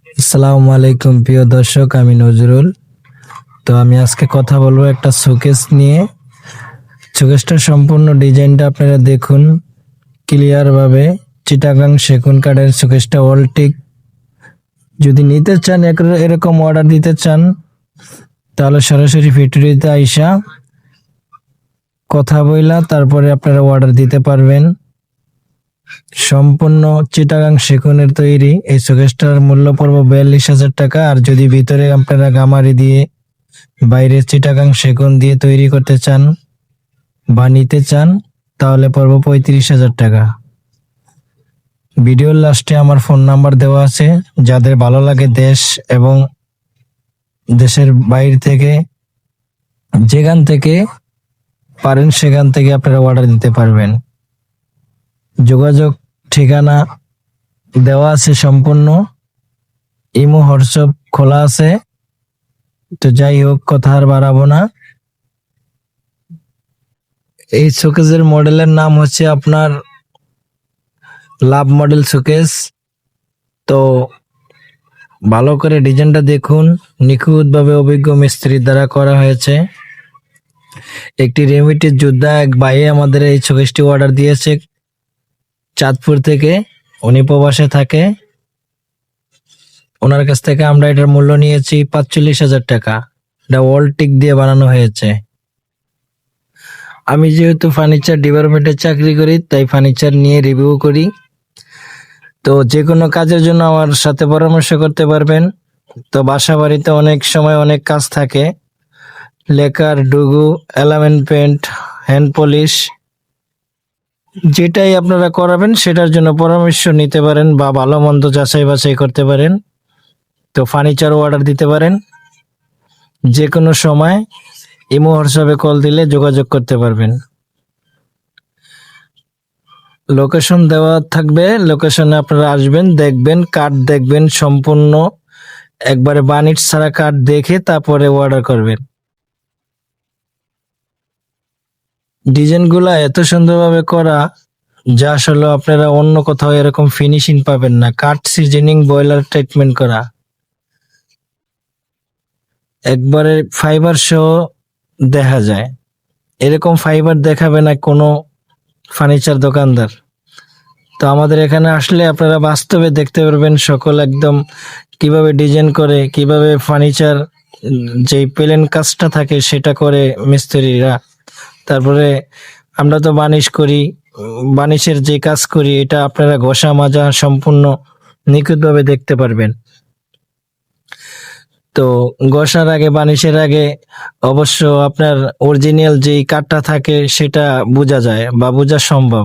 আসসালামু আলাইকুম প্রিয় দর্শক, আমি নজরুল। তো আমি আজকে কথা বলবো একটা শোকেস নিয়ে। শোকেসটার সম্পূর্ণ ডিজাইনটা আপনারা দেখুন ক্লিয়ার ভাবে। চিটাগাং সেগুন কাঠের শোকেসটা অলটিক। যদি নিতে চান, এরকম অর্ডার দিতে চান, তাহলে সরাসরি ফ্যাক্টরিতে আইসা কথা বইলা তারপরে আপনারা অর্ডার দিতে পারবেন। সম্পূর্ণ চিটাগাং সেগুনের তৈরি এই শোকেসটার মূল্য পড়বে 42,000 টাকা। আর যদি ভিতরে আপনারা গামারি দিয়ে বাইরে চিটাগাং সেগুন দিয়ে তৈরি করতে চান বা নিতে চান, তাহলে পড়বে 35,000 টাকা। ভিডিওর লাস্টে আমার ফোন নাম্বার দেওয়া আছে। যাদের ভালো লাগে দেশ এবং দেশের বাইরে থেকে, যেখান থেকে পারেন সেখান থেকে আপনারা অর্ডার দিতে পারবেন। যোগাযোগ ঠিকানা দেওয়া আছে সম্পূর্ণ। ইমো হোয়াটসঅ্যাপ খোলা আছে। তো যাই হোক, কথা আর বাড়াবো না। এই শোকেসের মডেলের নাম হচ্ছে আপনার লাভ মডেল শোকেস। তো ভালো করে ডিজাইনটা দেখুন, নিখুঁতভাবে অভিজ্ঞ মিস্ত্রির দ্বারা করা হয়েছে। একটি রেমিটেড যোদ্ধা এক ভাই আমাদের এই শোকেসটি অর্ডার দিয়েছে চাঁদপুর থেকে। উনি প্রবাসে থাকে। ওনার কাছ থেকে আমরা এটার মূল্য নিয়েছি 45,000 টাকা। এটা ওয়ালটিক দিয়ে বানানো হয়েছে। আমি যেহেতু ফার্নিচার ডিপার্টমেন্টে চাকরি করি, তাই ফার্নিচার নিয়ে রিভিউ করি। তো যে কোনো কাজের জন্য আমার সাথে পরামর্শ করতে পারবেন। তো বাসা বাড়িতে অনেক সময় অনেক কাজ থাকে, লেকার, ডুগু, এলামেন্ট পেন্ট, হ্যান্ড পলিশ, যেটাই আপনারা করাবেন সেটার জন্য পরামর্শ নিতে পারেন বা ভালো মন্দ যাচাই বাছাই করতে পারেন। তো ফার্নিচারও অর্ডার দিতে পারেন। যে কোনো সময় ইমো হোয়াটসঅ্যাপে কল দিলে যোগাযোগ করতে পারবেন। লোকেশন দেওয়া থাকবে, লোকেশনে আপনারা আসবেন, দেখবেন, কাঠ দেখবেন সম্পূর্ণ একবারে বানিশ ছাড়া কাঠ দেখে তারপরে অর্ডার করবেন। ডিজাইনগুলা এত সুন্দরভাবে করা যা আসলে আপনারা অন্য কোথাও এরকম ফিনিশিং পাবেন না। কাঠ সিজনিং, বয়লার ট্রিটমেন্ট করা, একবারে ফাইবার সহ দেখা যায়। এরকম ফাইবার দেখাবে না কোনো ফার্নিচার দোকানদার। তো আমাদের এখানে আসলে আপনারা বাস্তবে দেখতে পারবেন সকল একদম কিভাবে ডিজাইন করে, কিভাবে ফার্নিচার যে প্লেন কাজটা থাকে সেটা করে মিস্ত্রিরা। তারপরে আমরা তো বানিশ করি, বানিশের যে কাজ করি এটা আপনারা ঘষা মাজা সম্পূর্ণ নিখুঁতভাবে দেখতে পারবেন। তো ঘষার আগে, বানিশের আগে অবশ্য আপনার অরিজিনাল যেই কাঠটা থাকে সেটা বোঝা যায় বা বোঝা সম্ভব।